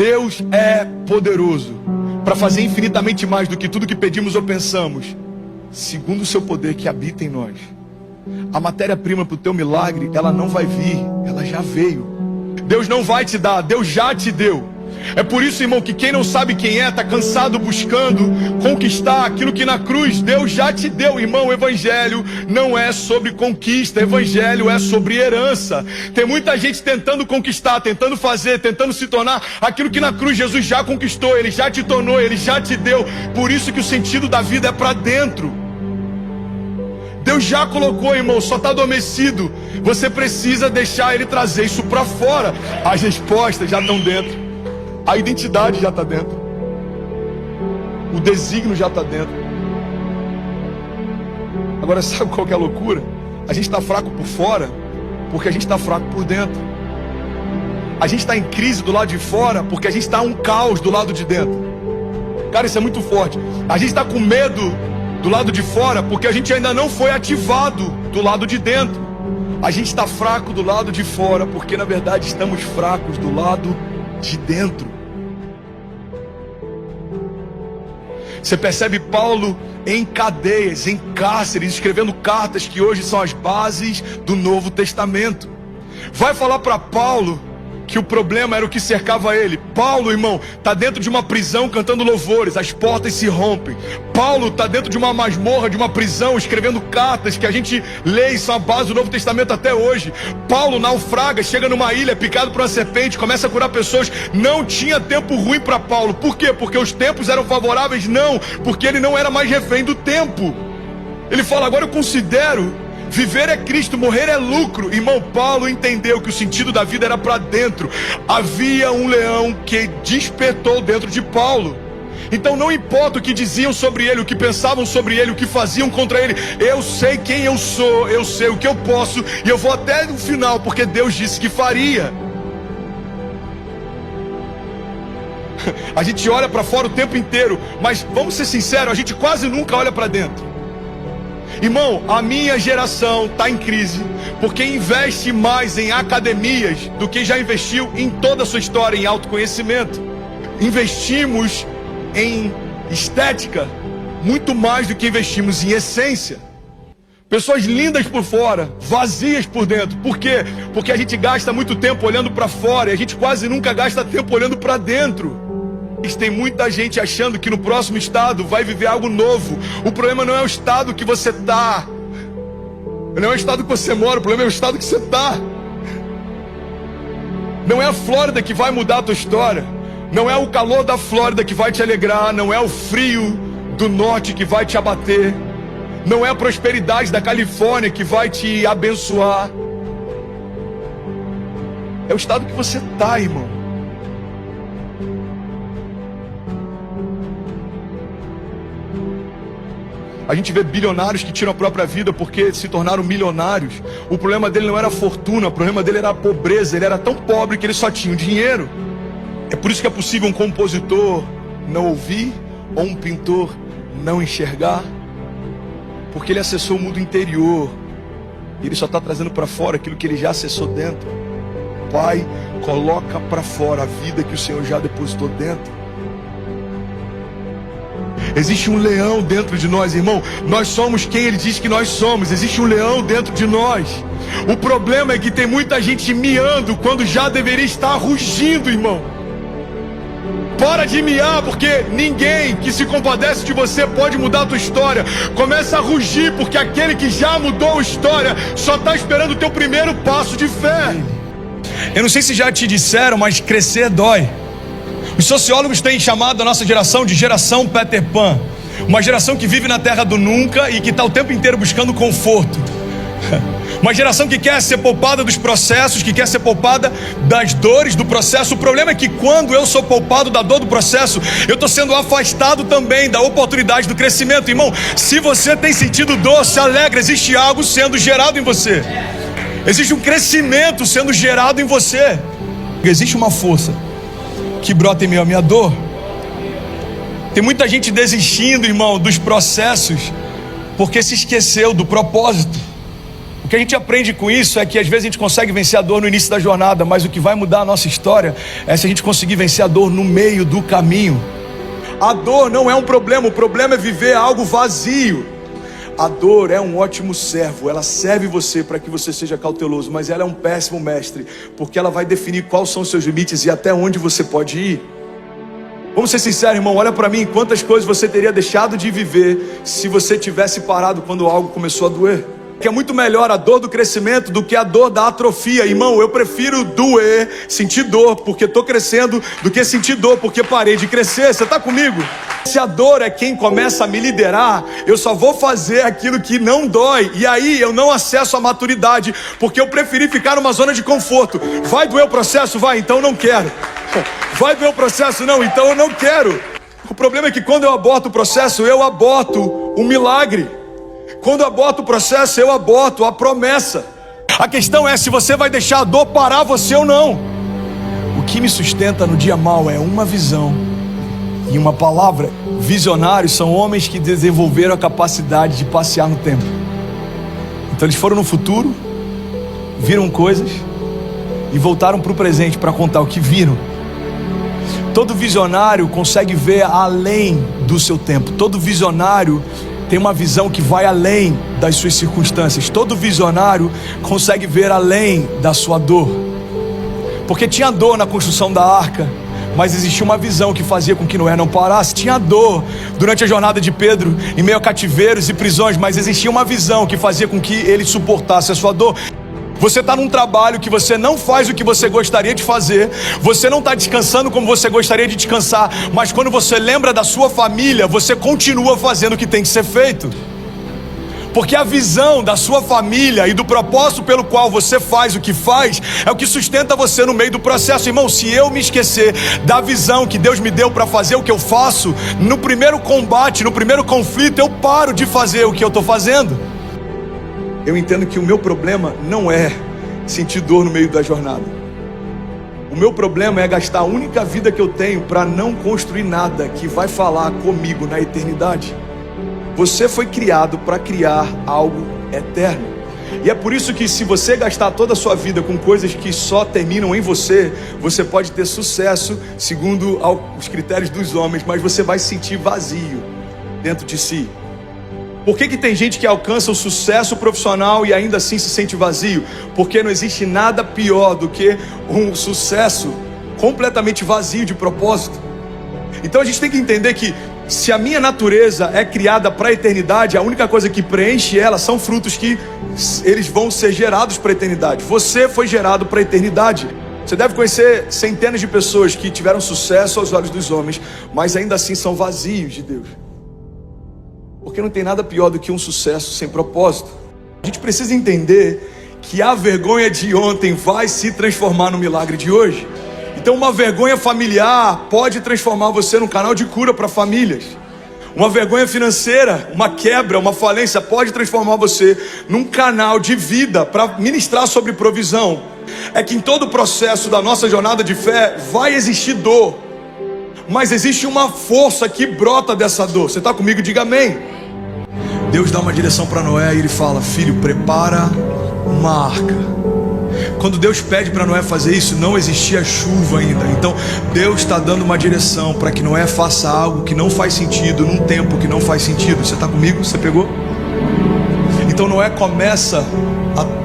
Deus é poderoso para fazer infinitamente mais do que tudo que pedimos ou pensamos, segundo o seu poder que habita em nós. A matéria-prima para o teu milagre, ela não vai vir, ela já veio. Deus não vai te dar, Deus já te deu. É por isso, irmão, que quem não sabe quem é, está cansado buscando conquistar aquilo que na cruz Deus já te deu. Irmão, o evangelho não é sobre conquista, evangelho é sobre herança. Tem muita gente tentando conquistar, tentando fazer, tentando se tornar aquilo que na cruz Jesus já conquistou, Ele já te tornou, Ele já te deu. Por isso que o sentido da vida é para dentro. Deus já colocou, irmão, só está adormecido. Você precisa deixar Ele trazer isso para fora. As respostas já estão dentro. A identidade já está dentro. O desígnio já está dentro. Agora, sabe qual que é a loucura? A gente está fraco por fora porque a gente está fraco por dentro. A gente está em crise do lado de fora porque a gente está um caos do lado de dentro. Cara, isso é muito forte. A gente está com medo do lado de fora porque a gente ainda não foi ativado do lado de dentro. A gente está fraco do lado de fora porque na verdade estamos fracos do lado de dentro. Você percebe Paulo em cadeias, em cárceres, escrevendo cartas que hoje são as bases do Novo Testamento. Vai falar para Paulo que o problema era o que cercava ele. Paulo, irmão, está dentro de uma prisão cantando louvores, as portas se rompem. Paulo está dentro de uma masmorra, de uma prisão, escrevendo cartas que a gente lê e são a base do Novo Testamento até hoje. Paulo naufraga, chega numa ilha, picado por uma serpente, começa a curar pessoas. Não tinha tempo ruim para Paulo. Por quê? Porque os tempos eram favoráveis? Não, porque ele não era mais refém do tempo. Ele fala, agora eu considero viver é Cristo, morrer é lucro. Irmão, Paulo entendeu que o sentido da vida era para dentro. Havia um leão que despertou dentro de Paulo. Então não importa o que diziam sobre ele, o que pensavam sobre ele, o que faziam contra ele. Eu sei quem eu sou, eu sei o que eu posso e eu vou até o final, porque Deus disse que faria. A gente olha para fora o tempo inteiro, mas vamos ser sinceros, a gente quase nunca olha para dentro. Irmão, a minha geração está em crise porque investe mais em academias do que já investiu em toda a sua história em autoconhecimento. Investimos em estética muito mais do que investimos em essência. Pessoas lindas por fora, vazias por dentro. Por quê? Porque a gente gasta muito tempo olhando para fora e a gente quase nunca gasta tempo olhando para dentro. Tem muita gente achando que no próximo estado vai viver algo novo. O problema não é o estado que você está, não é o estado que você mora, o problema é o estado que você está. Não é a Flórida que vai mudar a tua história. Não é o calor da Flórida que vai te alegrar. Não é o frio do norte que vai te abater. Não é a prosperidade da Califórnia que vai te abençoar. É o estado que você está, irmão. A gente vê bilionários que tiram a própria vida porque se tornaram milionários. O problema dele não era a fortuna, o problema dele era a pobreza. Ele era tão pobre que ele só tinha o dinheiro. É por isso que é possível um compositor não ouvir ou um pintor não enxergar, porque ele acessou o mundo interior e ele só está trazendo para fora aquilo que ele já acessou dentro. Pai, coloca para fora a vida que o Senhor já depositou dentro. Existe um leão dentro de nós, irmão. Nós somos quem Ele diz que nós somos. Existe um leão dentro de nós. O problema é que tem muita gente miando quando já deveria estar rugindo, irmão. Para de miar, porque ninguém que se compadece de você pode mudar a tua história. Começa a rugir, porque aquele que já mudou a história só está esperando o teu primeiro passo de fé. Eu não sei se já te disseram, mas crescer dói. Os sociólogos têm chamado a nossa geração de geração Peter Pan. Uma geração que vive na terra do nunca e que está o tempo inteiro buscando conforto. Uma geração que quer ser poupada dos processos, que quer ser poupada das dores do processo. O problema é que quando eu sou poupado da dor do processo, eu estou sendo afastado também da oportunidade do crescimento. Irmão, se você tem sentido dor, se alegra, existe algo sendo gerado em você. Existe um crescimento sendo gerado em você. Existe uma força que brota em meio à minha dor. Tem muita gente desistindo, irmão, dos processos porque se esqueceu do propósito. O que a gente aprende com isso é que às vezes a gente consegue vencer a dor no início da jornada, mas o que vai mudar a nossa história é se a gente conseguir vencer a dor no meio do caminho. A dor não é um problema, o problema é viver algo vazio. A dor é um ótimo servo, ela serve você para que você seja cauteloso, mas ela é um péssimo mestre, porque ela vai definir quais são os seus limites e até onde você pode ir. Vamos ser sinceros, irmão, olha para mim, quantas coisas você teria deixado de viver se você tivesse parado quando algo começou a doer. Que é muito melhor a dor do crescimento do que a dor da atrofia. Irmão, eu prefiro doer, sentir dor porque estou crescendo, do que sentir dor porque parei de crescer. Você está comigo? Se a dor é quem começa a me liderar, eu só vou fazer aquilo que não dói. E aí eu não acesso a maturidade, porque eu preferi ficar numa zona de conforto. Vai doer o processo? Vai, então não quero. Vai doer o processo? Não, então eu não quero. O problema é que quando eu aborto o processo, eu aborto o milagre. Quando eu aborto o processo, eu aborto a promessa. A questão é se você vai deixar a dor parar você ou não. O que me sustenta no dia mau é uma visão e uma palavra. Visionários são homens que desenvolveram a capacidade de passear no tempo. Então eles foram no futuro, viram coisas e voltaram para o presente para contar o que viram. Todo visionário consegue ver além do seu tempo. Todo visionário tem uma visão que vai além das suas circunstâncias. Todo visionário consegue ver além da sua dor. Porque tinha dor na construção da arca, mas existia uma visão que fazia com que Noé não parasse. Tinha dor durante a jornada de Pedro, em meio a cativeiros e prisões, mas existia uma visão que fazia com que ele suportasse a sua dor. Você está num trabalho que você não faz o que você gostaria de fazer, você não está descansando como você gostaria de descansar, mas quando você lembra da sua família, você continua fazendo o que tem que ser feito. Porque a visão da sua família e do propósito pelo qual você faz o que faz é o que sustenta você no meio do processo. Irmão, se eu me esquecer da visão que Deus me deu para fazer o que eu faço, no primeiro combate, no primeiro conflito, eu paro de fazer o que eu estou fazendo. Eu entendo que o meu problema não é sentir dor no meio da jornada. O meu problema é gastar a única vida que eu tenho para não construir nada que vai falar comigo na eternidade. Você foi criado para criar algo eterno. E é por isso que se você gastar toda a sua vida com coisas que só terminam em você, você pode ter sucesso segundo os critérios dos homens, mas você vai se sentir vazio dentro de si. Por que tem gente que alcança o sucesso profissional e ainda assim se sente vazio? Porque não existe nada pior do que um sucesso completamente vazio de propósito. Então a gente tem que entender que se a minha natureza é criada para a eternidade, a única coisa que preenche ela são frutos que eles vão ser gerados para a eternidade. Você foi gerado para a eternidade. Você deve conhecer centenas de pessoas que tiveram sucesso aos olhos dos homens, mas ainda assim são vazios de Deus. Porque não tem nada pior do que um sucesso sem propósito. A gente precisa entender que a vergonha de ontem vai se transformar no milagre de hoje. Então uma vergonha familiar pode transformar você num canal de cura para famílias. Uma vergonha financeira, uma quebra, uma falência pode transformar você num canal de vida para ministrar sobre provisão. É que em todo o processo da nossa jornada de fé vai existir dor, mas existe uma força que brota dessa dor. Você está comigo? Diga amém. Deus dá uma direção para Noé e ele fala: filho, prepara uma arca. Quando Deus pede para Noé fazer isso, não existia chuva ainda. Então Deus está dando uma direção para que Noé faça algo que não faz sentido, num tempo que não faz sentido. Você está comigo? Você pegou? Então Noé começa a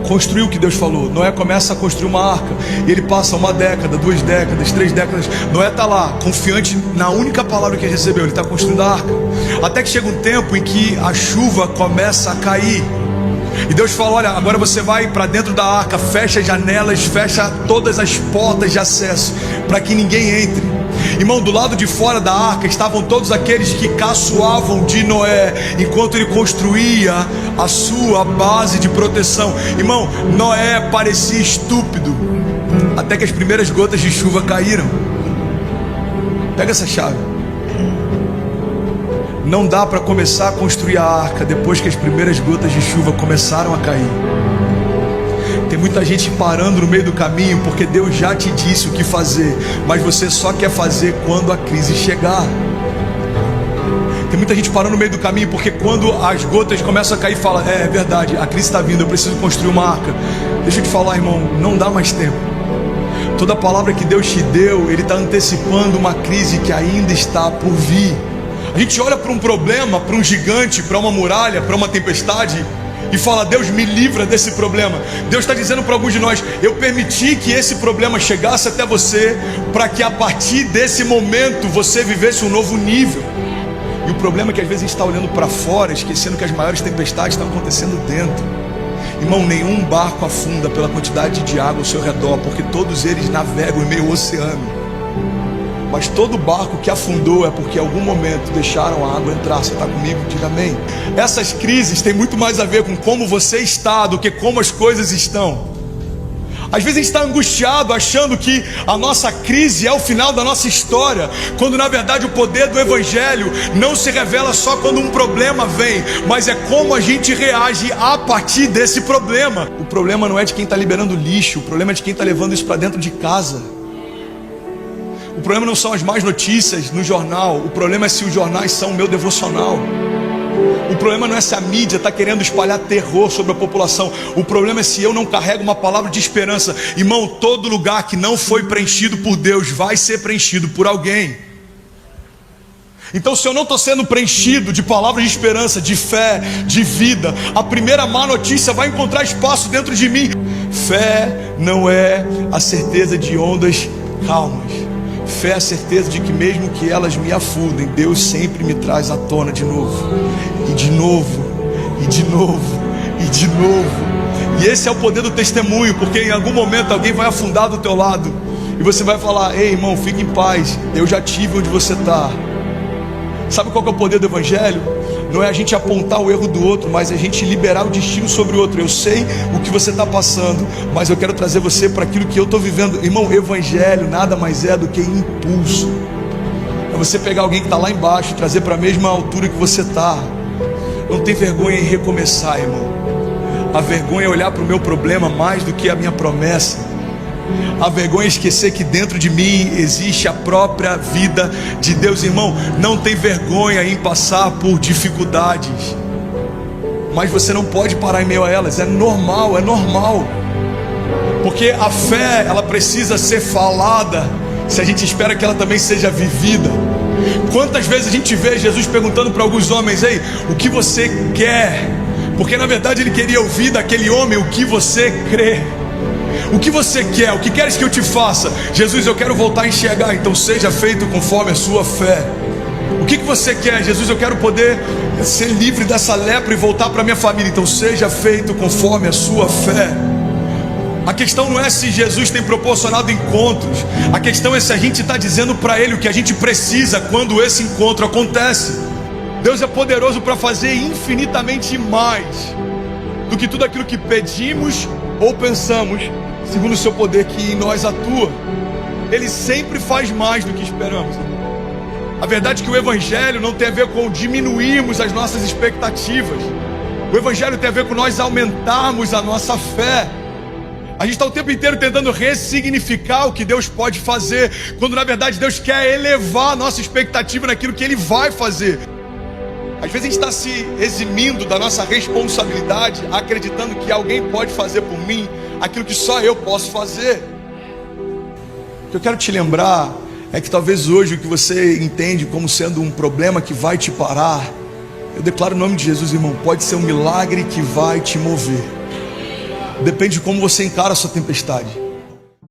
construir o que Deus falou. Noé começa a construir uma arca. E ele passa 1 década, 2 décadas, 3 décadas. Noé está lá, confiante na única palavra que ele recebeu. Ele está construindo a arca. Até que chega um tempo em que a chuva começa a cair. E Deus fala: olha, agora você vai para dentro da arca, fecha as janelas, fecha todas as portas de acesso, para que ninguém entre. Irmão, do lado de fora da arca estavam todos aqueles que caçoavam de Noé, enquanto ele construía a sua base de proteção. Irmão, Noé parecia estúpido, até que as primeiras gotas de chuva caíram. Pega essa chave. Não dá para começar a construir a arca depois que as primeiras gotas de chuva começaram a cair. Tem muita gente parando no meio do caminho porque Deus já te disse o que fazer, mas você só quer fazer quando a crise chegar. Tem muita gente parando no meio do caminho, porque quando as gotas começam a cair, fala: é verdade, a crise está vindo, eu preciso construir uma arca. Deixa eu te falar, irmão, não dá mais tempo. Toda palavra que Deus te deu, Ele está antecipando uma crise que ainda está por vir. A gente olha para um problema, para um gigante, para uma muralha, para uma tempestade e fala: Deus, me livra desse problema. Deus está dizendo para alguns de nós: eu permiti que esse problema chegasse até você, para que a partir desse momento você vivesse um novo nível. E o problema é que às vezes a gente está olhando para fora, esquecendo que as maiores tempestades estão acontecendo dentro. Irmão, nenhum barco afunda pela quantidade de água ao seu redor, porque todos eles navegam em meio ao oceano. Mas todo barco que afundou é porque em algum momento deixaram a água entrar. Você está comigo? Diga amém. Essas crises têm muito mais a ver com como você está do que como as coisas estão. Às vezes a gente está angustiado achando que a nossa crise é o final da nossa história, quando na verdade o poder do Evangelho não se revela só quando um problema vem, mas é como a gente reage a partir desse problema. O problema não é de quem está liberando lixo, o problema é de quem está levando isso para dentro de casa. O problema não são as más notícias no jornal, o problema é se os jornais são o meu devocional. O problema não é se a mídia está querendo espalhar terror sobre a população. O problema é se eu não carrego uma palavra de esperança. Irmão, todo lugar que não foi preenchido por Deus vai ser preenchido por alguém. Então, se eu não estou sendo preenchido de palavras de esperança, de fé, de vida, a primeira má notícia vai encontrar espaço dentro de mim. Fé não é a certeza de ondas calmas. Fé é a certeza de que mesmo que elas me afundem, Deus sempre me traz à tona de novo. E de novo, e de novo, e de novo. E esse é o poder do testemunho, porque em algum momento alguém vai afundar do teu lado e você vai falar: ei, irmão, fique em paz, eu já tive onde você está. Sabe qual que é o poder do Evangelho? Não é a gente apontar o erro do outro, mas a gente liberar o destino sobre o outro. Eu sei o que você está passando, mas eu quero trazer você para aquilo que eu estou vivendo. Irmão, Evangelho nada mais é do que impulso. É você pegar alguém que está lá embaixo e trazer para a mesma altura que você está. Não tem vergonha em recomeçar, irmão. A vergonha é olhar para o meu problema mais do que a minha promessa. A vergonha é esquecer que dentro de mim existe a própria vida de Deus. Irmão, não tem vergonha em passar por dificuldades, mas você não pode parar em meio a elas. É normal, é normal. Porque a fé, ela precisa ser falada se a gente espera que ela também seja vivida. Quantas vezes a gente vê Jesus perguntando para alguns homens: ei, o que você quer? Porque na verdade ele queria ouvir daquele homem: o que você crê? O que você quer? O que queres que eu te faça? Jesus, eu quero voltar a enxergar. Então seja feito conforme a sua fé. O que você quer? Jesus, eu quero poder ser livre dessa lepra e voltar para minha família. Então seja feito conforme a sua fé. A questão não é se Jesus tem proporcionado encontros. A questão é se a gente está dizendo para Ele o que a gente precisa quando esse encontro acontece. Deus é poderoso para fazer infinitamente mais do que tudo aquilo que pedimos ou pensamos, segundo o seu poder que em nós atua. Ele sempre faz mais do que esperamos. A verdade é que o Evangelho não tem a ver com diminuirmos as nossas expectativas. O Evangelho tem a ver com nós aumentarmos a nossa fé. A gente está o tempo inteiro tentando ressignificar o que Deus pode fazer, quando na verdade Deus quer elevar a nossa expectativa naquilo que Ele vai fazer. Às vezes a gente está se eximindo da nossa responsabilidade, acreditando que alguém pode fazer por mim aquilo que só eu posso fazer. O que eu quero te lembrar é que talvez hoje o que você entende como sendo um problema que vai te parar, eu declaro o nome de Jesus, irmão, pode ser um milagre que vai te mover. Depende de como você encara a sua tempestade.